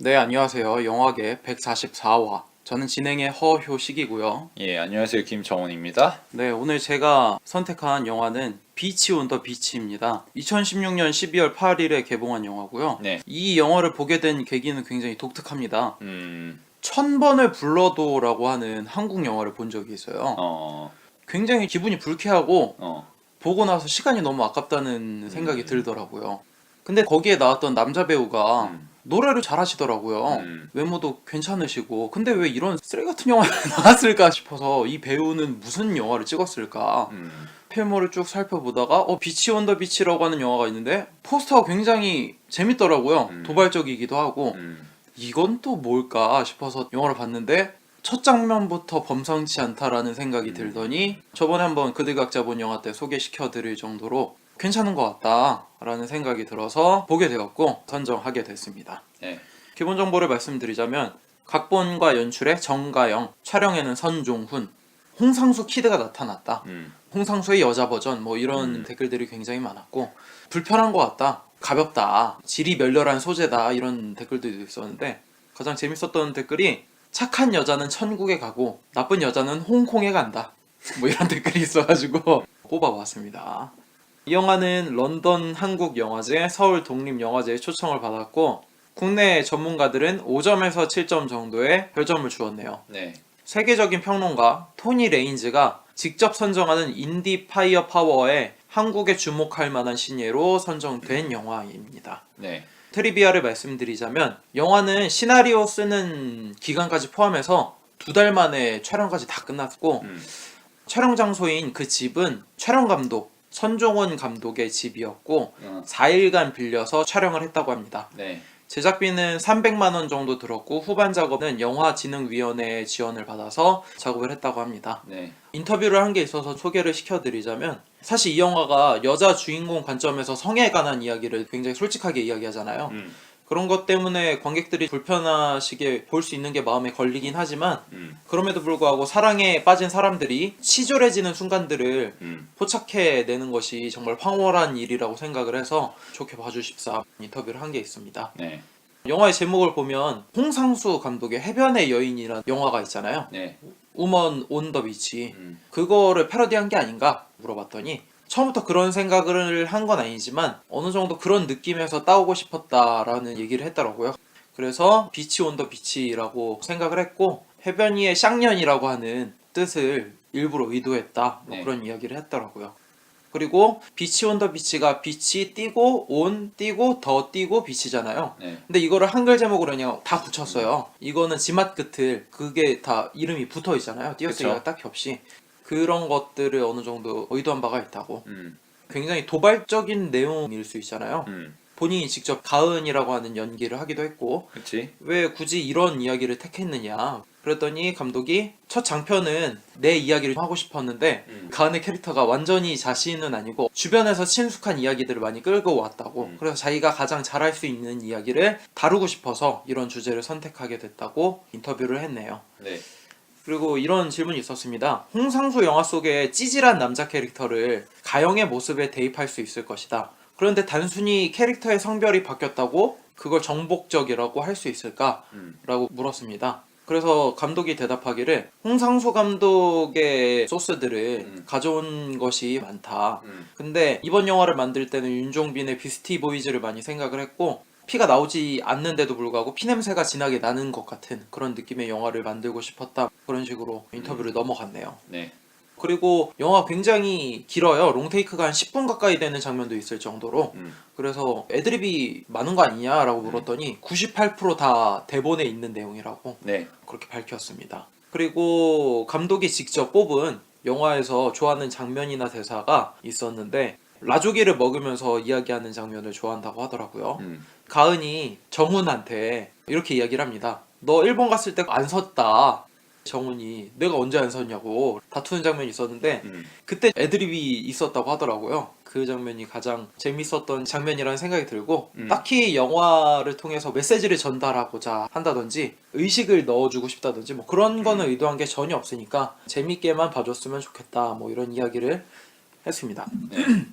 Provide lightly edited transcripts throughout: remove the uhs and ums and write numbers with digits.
네, 안녕하세요. 영화계 144화. 저는 진행의 허효식이고요. 예, 안녕하세요. 김정원입니다. 네, 오늘 제가 선택한 영화는 비치 온 더 비치입니다. 2016년 12월 8일에 개봉한 영화고요. 네. 이 영화를 보게 된 계기는 굉장히 독특합니다. 음, 1000번을 불러도라고 하는 한국 영화를 본 적이 있어요. 어, 굉장히 기분이 불쾌하고 어, 보고 나서 시간이 너무 아깝다는 생각이 들더라고요. 근데 거기에 나왔던 남자 배우가 노래를 잘하시더라고요. 외모도 괜찮으시고 근데 왜 이런 쓰레기 같은 영화에 나왔을까 싶어서 이 배우는 무슨 영화를 찍었을까 필모를 쭉 살펴보다가 비치 온 더 비치라고 하는 영화가 있는데 포스터가 굉장히 재밌더라고요. 도발적이기도 하고 이건 또 뭘까 싶어서 영화를 봤는데 첫 장면부터 범상치 않다라는 생각이 들더니 저번에 한번 그들각자 본 영화 때 소개시켜드릴 정도로 괜찮은 것 같다라는 생각이 들어서 보게 되었고 선정하게 됐습니다. 네. 기본 정보를 말씀드리자면 각본과 연출에 정가영, 촬영에는 선종훈, 홍상수 키드가 나타났다. 홍상수의 여자 버전 뭐 이런 댓글들이 굉장히 많았고 불편한 것 같다. 가볍다. 질이 멸렬한 소재다. 이런 댓글들도 있었는데 가장 재밌었던 댓글이 착한 여자는 천국에 가고 나쁜 여자는 홍콩에 간다. 뭐 이런 댓글이 있어가지고 뽑아봤습니다. 이 영화는 런던 한국영화제, 서울 독립영화제에 초청을 받았고 국내 전문가들은 5점에서 7점 정도의 별점을 주었네요. 네. 세계적인 평론가 토니 레인즈가 직접 선정하는 인디 파이어 파워에 한국에 주목할 만한 신예로 선정된 영화입니다. 네. 트리비아를 말씀드리자면 영화는 시나리오 쓰는 기간까지 포함해서 2달 만에 촬영까지 다 끝났고 촬영 장소인 그 집은 촬영 감독 선종원 감독의 집이었고 4일간 빌려서 촬영을 했다고 합니다. 네. 제작비는 300만 원 정도 들었고 후반 작업은 영화진흥위원회의 지원을 받아서 작업을 했다고 합니다. 네. 인터뷰를 한 게 있어서 소개를 시켜드리자면 사실 이 영화가 여자 주인공 관점에서 성에 관한 이야기를 굉장히 솔직하게 이야기하잖아요. 그런 것 때문에 관객들이 불편하시게 볼 수 있는 게 마음에 걸리긴 하지만 그럼에도 불구하고 사랑에 빠진 사람들이 치졸해지는 순간들을 포착해내는 것이 정말 황홀한 일이라고 생각을 해서 좋게 봐주십사 인터뷰를 한 게 있습니다. 네. 영화의 제목을 보면 홍상수 감독의 해변의 여인이라는 영화가 있잖아요. 네. 우먼 온 더 비치 그거를 패러디한 게 아닌가 물어봤더니 처음부터 그런 생각을 한 건 아니지만 어느 정도 그런 느낌에서 따오고 싶었다라는 얘기를 했더라고요. 그래서 비치 온 더 비치라고 생각을 했고 해변 위의 쌍년이라고 하는 뜻을 일부러 의도했다 뭐 네. 그런 이야기를 했더라고요. 그리고 비치 온 더 비치가 비치 띄고 온 띄고 더 띄고 비치잖아요. 네. 근데 이거를 한글 제목으로 그냥 다 붙였어요. 이거는 지맛 끝을 그게 다 이름이 붙어 있잖아요. 띄어쓰기가 그쵸. 딱히 없이. 그런 것들을 어느 정도 의도한 바가 있다고. 음. 굉장히 도발적인 내용일 수 있잖아요. 음. 본인이 직접 가은이라고 하는 연기를 하기도 했고 그치. 왜 굳이 이런 이야기를 택했느냐 그랬더니 감독이 첫 장편은 내 이야기를 하고 싶었는데 가은의 캐릭터가 완전히 자신은 아니고 주변에서 친숙한 이야기들을 많이 끌고 왔다고 그래서 자기가 가장 잘할 수 있는 이야기를 다루고 싶어서 이런 주제를 선택하게 됐다고 인터뷰를 했네요. 네. 그리고 이런 질문이 있었습니다. 홍상수 영화 속의 찌질한 남자 캐릭터를 가영의 모습에 대입할 수 있을 것이다. 그런데 단순히 캐릭터의 성별이 바뀌었다고 그걸 정복적이라고 할 수 있을까? 라고 물었습니다. 그래서 감독이 대답하기를 홍상수 감독의 소스들을 가져온 것이 많다. 근데 이번 영화를 만들 때는 윤종빈의 비스티 보이즈를 많이 생각을 했고 피가 나오지 않는데도 불구하고 피냄새가 진하게 나는 것 같은 그런 느낌의 영화를 만들고 싶었다. 그런 식으로 인터뷰를 넘어갔네요. 네. 그리고 영화 굉장히 길어요. 롱테이크가 한 10분 가까이 되는 장면도 있을 정도로. 그래서 애드립이 많은 거 아니냐라고 물었더니 98%다 대본에 있는 내용이라고 네. 그렇게 밝혔습니다. 그리고 감독이 직접 뽑은 영화에서 좋아하는 장면이나 대사가 있었는데 라조기를 먹으면서 이야기하는 장면을 좋아한다고 하더라고요. 가은이 정훈한테 이렇게 이야기를 합니다. 너 일본 갔을 때 안 섰다. 정훈이 내가 언제 안 섰냐고 다투는 장면이 있었는데 그때 애드립이 있었다고 하더라고요. 그 장면이 가장 재밌었던 장면이라는 생각이 들고 딱히 영화를 통해서 메시지를 전달하고자 한다든지 의식을 넣어주고 싶다든지 뭐 그런 거는 의도한 게 전혀 없으니까 재밌게만 봐줬으면 좋겠다 뭐 이런 이야기를 했습니다. 네.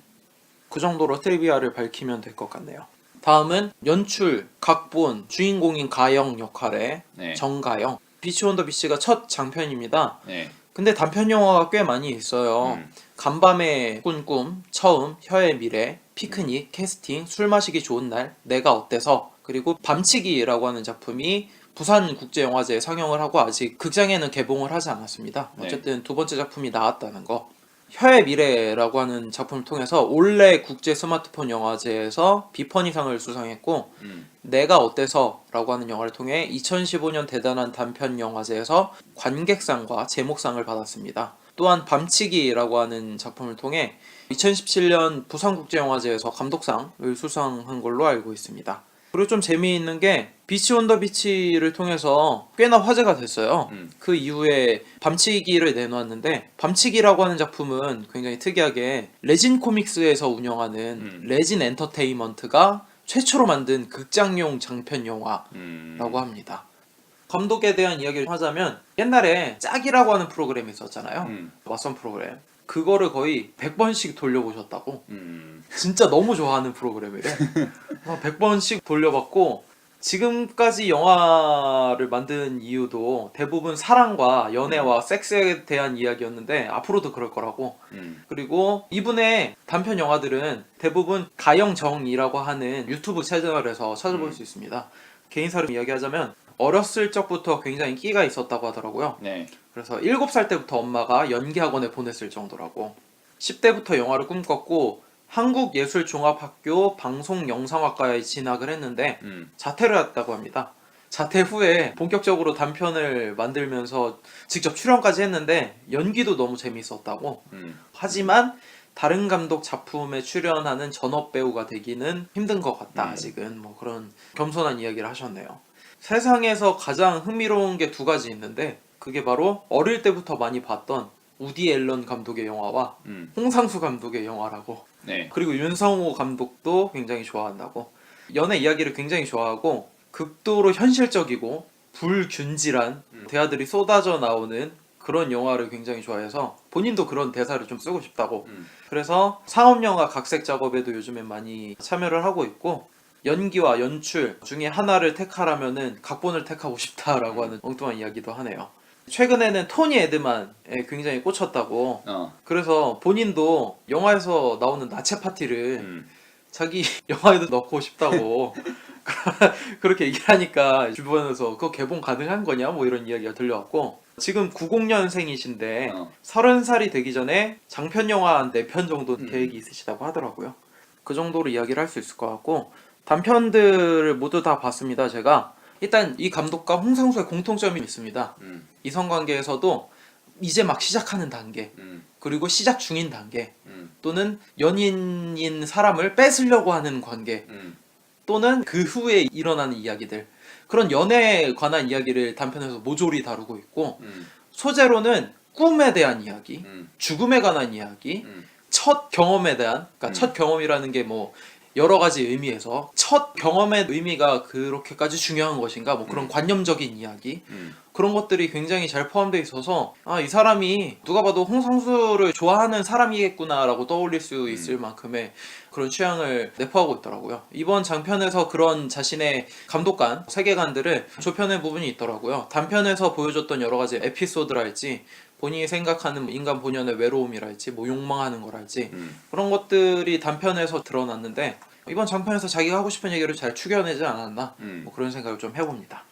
그 정도로 트리비아를 밝히면 될 것 같네요. 다음은 연출, 각본, 주인공인 가영 역할의 네. 정가영. 비치 온 더 비치가 첫 장편입니다. 네. 근데 단편 영화가 꽤 많이 있어요. 간밤의 꾼꿈, 처음, 혀의 미래, 피크닉, 캐스팅, 술 마시기 좋은 날, 내가 어때서, 그리고 밤치기라고 하는 작품이 부산국제영화제에 상영을 하고 아직 극장에는 개봉을 하지 않았습니다. 네. 어쨌든 두 번째 작품이 나왔다는 거. 혀의 미래라고 하는 작품을 통해서 올해 국제 스마트폰 영화제에서 비퍼니상을 수상했고, 내가 어때서 라고 하는 영화를 통해 2015년 대단한 단편 영화제에서 관객상과 제목상을 받았습니다. 또한 밤치기라고 하는 작품을 통해 2017년 부산국제영화제에서 감독상을 수상한 걸로 알고 있습니다. 그리고 좀 재미있는 게 비치 온 더 비치를 통해서 꽤나 화제가 됐어요. 그 이후에 밤치기를 내놓았는데, 밤치기라고 하는 작품은 굉장히 특이하게 레진 코믹스에서 운영하는 레진 엔터테인먼트가 최초로 만든 극장용 장편 영화라고 합니다. 감독에 대한 이야기를 하자면 옛날에 짝이라고 하는 프로그램이 있었잖아요. 맞선 프로그램. 그거를 거의 100번씩 돌려보셨다고. 진짜 너무 좋아하는 프로그램이래. 100번씩 돌려봤고, 지금까지 영화를 만든 이유도 대부분 사랑과 연애와 섹스에 대한 이야기였는데 앞으로도 그럴 거라고. 그리고 이분의 단편 영화들은 대부분 가영정이라고 하는 유튜브 채널에서 찾아볼 수 있습니다. 개인사를 이야기하자면 어렸을 적부터 굉장히 끼가 있었다고 하더라고요. 네. 그래서 7살 때부터 엄마가 연기학원에 보냈을 정도라고. 10대부터 영화를 꿈꿨고 한국예술종합학교 방송영상학과에 진학을 했는데 자퇴를 했다고 합니다. 자퇴 후에 본격적으로 단편을 만들면서 직접 출연까지 했는데 연기도 너무 재밌었다고. 하지만 다른 감독 작품에 출연하는 전업 배우가 되기는 힘든 것 같다. 아직은 뭐 그런 겸손한 이야기를 하셨네요. 세상에서 가장 흥미로운 게 두 가지 있는데, 그게 바로 어릴 때부터 많이 봤던 우디 앨런 감독의 영화와 홍상수 감독의 영화라고. 네. 그리고 윤성호 감독도 굉장히 좋아한다고. 연애 이야기를 굉장히 좋아하고 극도로 현실적이고 불균질한 대화들이 쏟아져 나오는 그런 영화를 굉장히 좋아해서 본인도 그런 대사를 좀 쓰고 싶다고. 그래서 상업영화 각색 작업에도 요즘엔 많이 참여를 하고 있고, 연기와 연출 중에 하나를 택하라면은 각본을 택하고 싶다라고 하는 엉뚱한 이야기도 하네요. 최근에는 토니 에드만에 굉장히 꽂혔다고. 그래서 본인도 영화에서 나오는 나체 파티를 자기 영화에도 넣고 싶다고 그렇게 얘기를 하니까 주변에서 그거 개봉 가능한 거냐 뭐 이런 이야기가 들려왔고, 지금 90년생이신데 30살이 되기 전에 장편 영화 한 4편 정도 계획이 있으시다고 하더라고요. 그 정도로 이야기를 할 수 있을 것 같고, 단편들을 모두 다 봤습니다. 제가 일단 이 감독과 홍상수의 공통점이 있습니다. 이성관계에서도 이제 막 시작하는 단계, 그리고 시작 중인 단계, 또는 연인인 사람을 뺏으려고 하는 관계, 또는 그 후에 일어나는 이야기들, 그런 연애에 관한 이야기를 단편에서 모조리 다루고 있고, 소재로는 꿈에 대한 이야기, 죽음에 관한 이야기, 첫 경험에 대한, 그러니까 첫 경험이라는 게 뭐 여러 가지 의미에서 첫 경험의 의미가 그렇게까지 중요한 것인가, 뭐 그런 관념적인 이야기, 그런 것들이 굉장히 잘 포함되어 있어서 이 사람이 누가 봐도 홍상수를 좋아하는 사람이겠구나라고 떠올릴 수 있을 만큼의 그런 취향을 내포하고 있더라고요. 이번 장편에서 그런 자신의 감독관, 세계관들을 좁혀낸 부분이 있더라고요. 단편에서 보여줬던 여러 가지 에피소드랄지, 본인이 생각하는 인간 본연의 외로움이랄지, 뭐 욕망하는 거랄지, 그런 것들이 단편에서 드러났는데 이번 장편에서 자기가 하고 싶은 얘기를 잘 추겨내지 않았나, 뭐 그런 생각을 좀 해봅니다.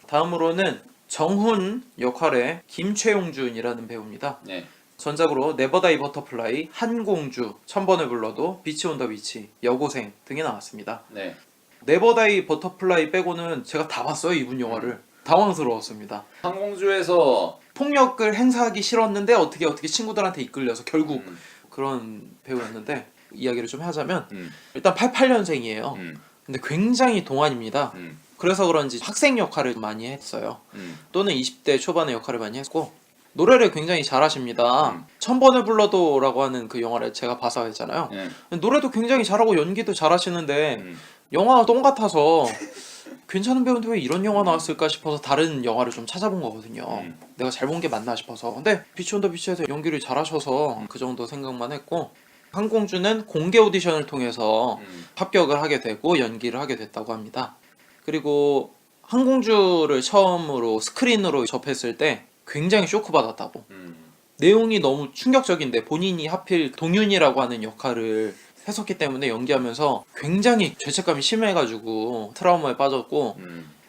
다음으로는 정훈 역할의 김최용준이라는 배우입니다. 네. 전작으로 네버다이 버터플라이, 한공주, 1000번을 불러도, 비치 온 더 비치, 여고생 등이 나왔습니다. 네. 네버다이 버터플라이 빼고는 제가 다 봤어요. 이분 영화를. 당황스러웠습니다. 항공주에서 폭력을 행사하기 싫었는데 어떻게 친구들한테 이끌려서 결국 그런 배우였는데, 이야기를 좀 하자면 일단 88년생이에요. 근데 굉장히 동안입니다. 그래서 그런지 학생 역할을 많이 했어요. 또는 20대 초반의 역할을 많이 했고, 노래를 굉장히 잘하십니다. 1000번을 불러도 라고 하는 그 영화를 제가 봐서 했잖아요. 노래도 굉장히 잘하고 연기도 잘하시는데 영화가 똥 같아서 괜찮은 배우인데 왜 이런 영화 나왔을까 싶어서 다른 영화를 좀 찾아본 거거든요. 내가 잘 본 게 맞나 싶어서. 근데 비치 온 더 비치에서 연기를 잘하셔서 그 정도 생각만 했고, 황공주는 공개 오디션을 통해서 합격을 하게 되고 연기를 하게 됐다고 합니다. 그리고 황공주를 처음으로 스크린으로 접했을 때 굉장히 쇼크받았다고. 내용이 너무 충격적인데 본인이 하필 동윤이라고 하는 역할을 했었기 때문에 연기하면서 굉장히 죄책감이 심해가지고 트라우마에 빠졌고,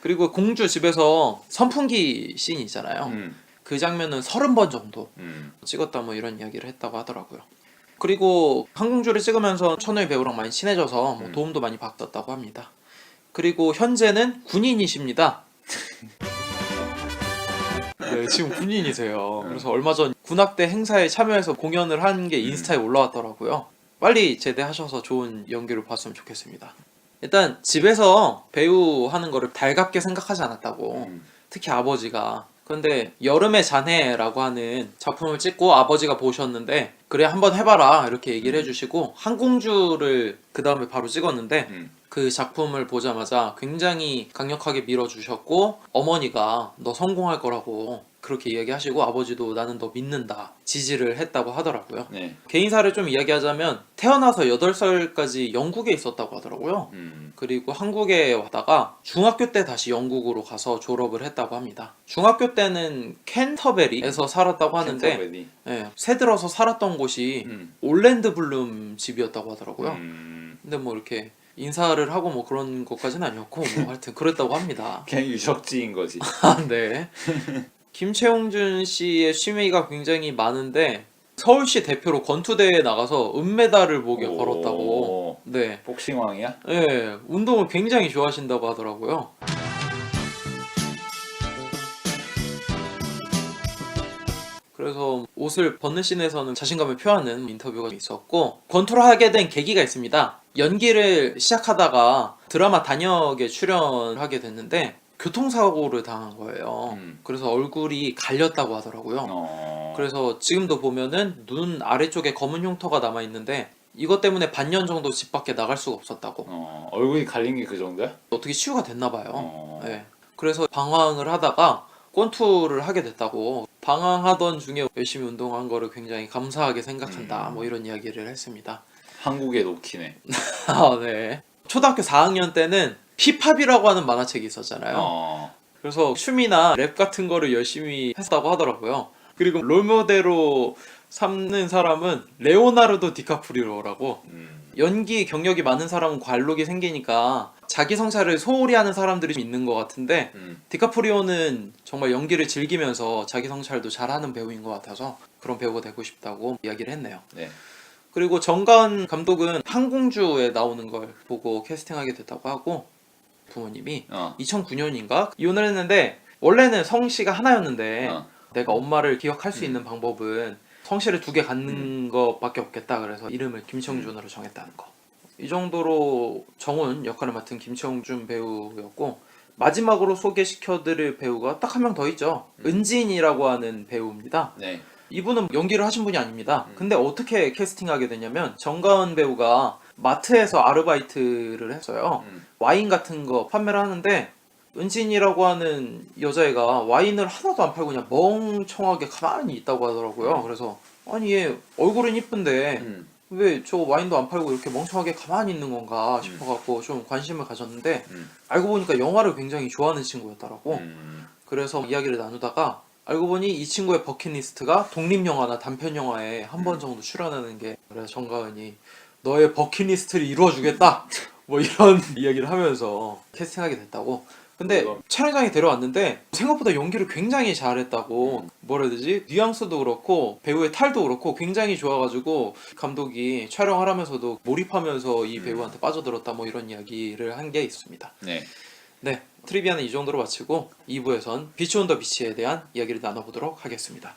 그리고 공주 집에서 선풍기 씬이 있잖아요. 그 장면은 30번 정도 찍었다 뭐 이런 이야기를 했다고 하더라고요. 그리고 황공주를 찍으면서 천우희 배우랑 많이 친해져서 뭐 도움도 많이 받았다고 합니다. 그리고 현재는 군인이십니다. 네, 지금 군인이세요. 그래서 얼마 전 군악대 행사에 참여해서 공연을 한 게 인스타에 올라왔더라고요. 빨리 제대하셔서 좋은 연기를 봤으면 좋겠습니다. 일단 집에서 배우 하는 거를 달갑게 생각하지 않았다고. 특히 아버지가. 그런데 여름의 잔해라고 하는 작품을 찍고 아버지가 보셨는데 그래 한번 해봐라 이렇게 얘기를 해주시고 황공주를 그 다음에 바로 찍었는데 그 작품을 보자마자 굉장히 강력하게 밀어주셨고, 어머니가 너 성공할 거라고 그렇게 이야기하시고 아버지도 나는 너 믿는다 지지를 했다고 하더라고요. 네. 개인사를 좀 이야기하자면 태어나서 8살까지 영국에 있었다고 하더라고요. 그리고 한국에 왔다가 중학교 때 다시 영국으로 가서 졸업을 했다고 합니다. 중학교 때는 캔터베리에서 살았다고 하는데 캔터베리. 네, 새들어서 살았던 곳이 올랜드 블룸 집이었다고 하더라고요. 근데 뭐 이렇게 인사를 하고 뭐 그런 것까지는 아니었고 뭐 하여튼 그랬다고 합니다. 그냥 유적지인 거지. 네. 김채용준 씨의 취미가 굉장히 많은데 서울시 대표로 권투대회에 나가서 은메달을 목에 걸었다고. 네. 복싱왕이야? 네, 운동을 굉장히 좋아하신다고 하더라고요. 그래서 옷을 벗는 씬에서는 자신감을 표하는 인터뷰가 있었고, 권투를 하게 된 계기가 있습니다. 연기를 시작하다가 드라마 단역에 출연하게 됐는데 교통사고를 당한 거예요. 그래서 얼굴이 갈렸다고 하더라고요. 그래서 지금도 보면은 눈 아래쪽에 검은 흉터가 남아있는데 이것 때문에 반년 정도 집 밖에 나갈 수가 없었다고. 얼굴이 갈린 게 그 정도야? 어떻게 치유가 됐나 봐요. 네. 그래서 방황을 하다가 권투를 하게 됐다고. 방황하던 중에 열심히 운동한 거를 굉장히 감사하게 생각한다 뭐 이런 이야기를 했습니다. 한국의 로키네. 아, 네. 초등학교 4학년 때는 힙합이라고 하는 만화책이 있었잖아요. 그래서 춤이나 랩 같은 거를 열심히 했다고 하더라고요. 그리고 롤모델로 삼는 사람은 레오나르도 디카프리오라고. 연기 경력이 많은 사람은 관록이 생기니까 자기 성찰을 소홀히 하는 사람들이 있는 것 같은데 디카프리오는 정말 연기를 즐기면서 자기 성찰도 잘하는 배우인 것 같아서 그런 배우가 되고 싶다고 이야기를 했네요. 네. 그리고 정가은 감독은 황공주에 나오는 걸 보고 캐스팅하게 됐다고 하고, 부모님이 2009년인가 이혼을 했는데 원래는 성씨가 하나였는데 내가 엄마를 기억할 수 있는 방법은 성씨를 2개 갖는 것밖에 없겠다. 그래서 이름을 김채용준으로 정했다는 거. 이 정도로 정훈 역할을 맡은 김채용준 배우였고, 마지막으로 소개시켜드릴 배우가 딱 한 명 더 있죠. 은진이라고 하는 배우입니다. 네. 이분은 연기를 하신 분이 아닙니다. 근데 어떻게 캐스팅하게 되냐면 정가은 배우가 마트에서 아르바이트를 했어요. 와인 같은 거 판매를 하는데 은진이라고 하는 여자애가 와인을 하나도 안 팔고 그냥 멍청하게 가만히 있다고 하더라고요. 그래서 아니 얘 얼굴은 이쁜데 왜 저 와인도 안 팔고 이렇게 멍청하게 가만히 있는 건가 싶어갖고 좀 관심을 가졌는데 알고 보니까 영화를 굉장히 좋아하는 친구였더라고. 그래서 이야기를 나누다가 알고 보니 이 친구의 버킷리스트가 독립영화나 단편영화에 한 번 정도 출연하는 게, 그래서 정가은이 너의 버킷리스트를 이루어주겠다 뭐 이런 이야기를 하면서 캐스팅하게 됐다고. 근데 촬영장에 데려왔는데 생각보다 연기를 굉장히 잘했다고. 뭐라 해야 되지? 뉘앙스도 그렇고 배우의 탈도 그렇고 굉장히 좋아가지고 감독이 촬영을 하면서도 몰입하면서 이 배우한테 빠져들었다 뭐 이런 이야기를 한 게 있습니다. 네. 네, 트리비아는 이 정도로 마치고 2부에선 비치 온 더 비치에 대한 이야기를 나눠보도록 하겠습니다.